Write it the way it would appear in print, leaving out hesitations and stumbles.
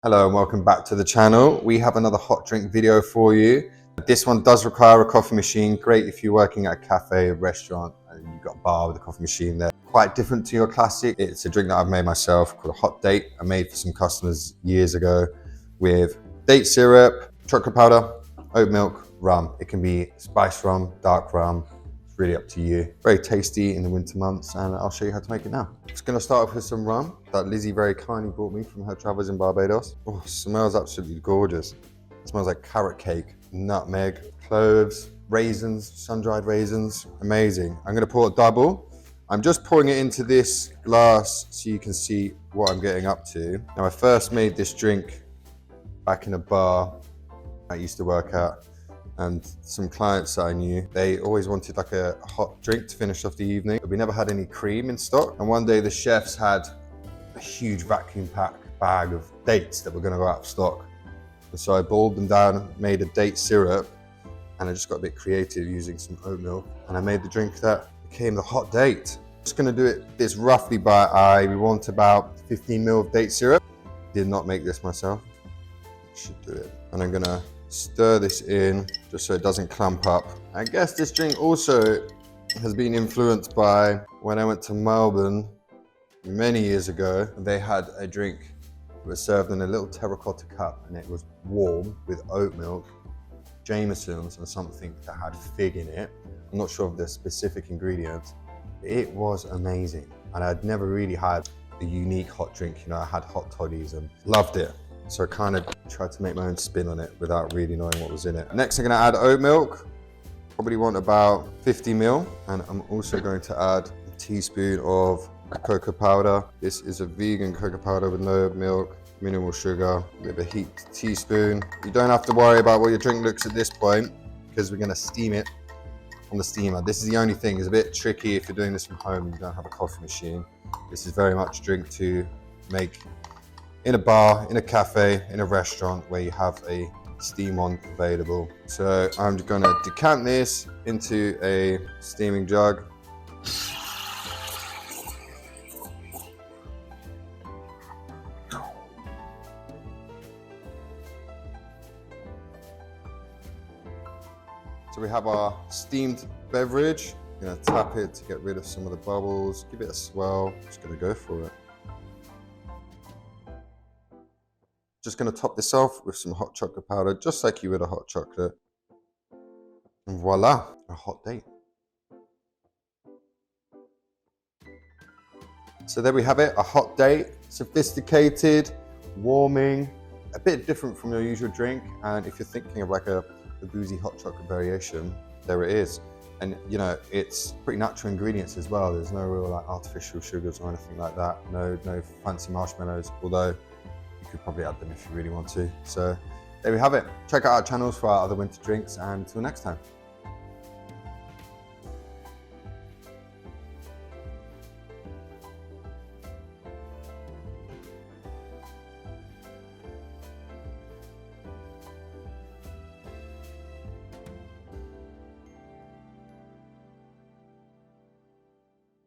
Hello and welcome back to the channel. We have another hot drink video for you. This one does require a coffee machine. Great if you're working at a cafe, a restaurant, and you've got a bar with a coffee machine there. Quite different to your classic. It's a drink that I've made myself called a hot date. I made for some customers years ago with date syrup, chocolate powder, oat milk, rum. It can be spiced rum, dark rum. It's really up to you. Very tasty in the winter months, and I'll show you how to make it now. Just gonna start off with some rum that Lizzie very kindly brought me from her travels in Barbados. Oh, smells absolutely gorgeous. It smells like carrot cake, nutmeg, cloves, raisins, sun-dried raisins. Amazing. I'm gonna pour a double. I'm just pouring it into this glass so you can see what I'm getting up to. Now, I first made this drink back in a bar I used to work at, and some clients that I knew, they always wanted like a hot drink to finish off the evening. But we never had any cream in stock. And one day the chefs had a huge vacuum pack bag of dates that were gonna go out of stock. And so I boiled them down, made a date syrup, and I just got a bit creative using some oat milk. And I made the drink that became the hot date. Just gonna do this roughly by eye. We want about 15 ml of date syrup. Did not make this myself. Should do it. And I'm gonna stir this in just so it doesn't clump up. I guess this drink also has been influenced by when I went to Melbourne many years ago. They had a drink that was served in a little terracotta cup, and it was warm with oat milk, Jameson's, and something that had fig in it. I'm not sure of the specific ingredients. It was amazing, and I'd never really had a unique hot drink. You know, I had hot toddies and loved it. So I kind of tried to make my own spin on it without really knowing what was in it. Next, I'm gonna add oat milk. Probably want about 50 ml. And I'm also going to add a teaspoon of cocoa powder. This is a vegan cocoa powder with no milk, minimal sugar, with a heaped teaspoon. You don't have to worry about what your drink looks at this point, because we're gonna steam it on the steamer. This is the only thing. It's a bit tricky if you're doing this from home and you don't have a coffee machine. This is very much a drink to make in a bar, in a cafe, in a restaurant where you have a steam one available. So I'm gonna decant this into a steaming jug. So we have our steamed beverage. I'm gonna tap it to get rid of some of the bubbles, give it a swirl. Just gonna go for it. Just gonna top this off with some hot chocolate powder, just like you would a hot chocolate. And voila, a hot date. So there we have it, a hot date. Sophisticated, warming, a bit different from your usual drink. And if you're thinking of like a boozy hot chocolate variation, there it is. And you know, it's pretty natural ingredients as well. There's no real like artificial sugars or anything like that. No fancy marshmallows, although you could probably add them if you really want to. So there we have it. Check out our channels for our other winter drinks, and until next time.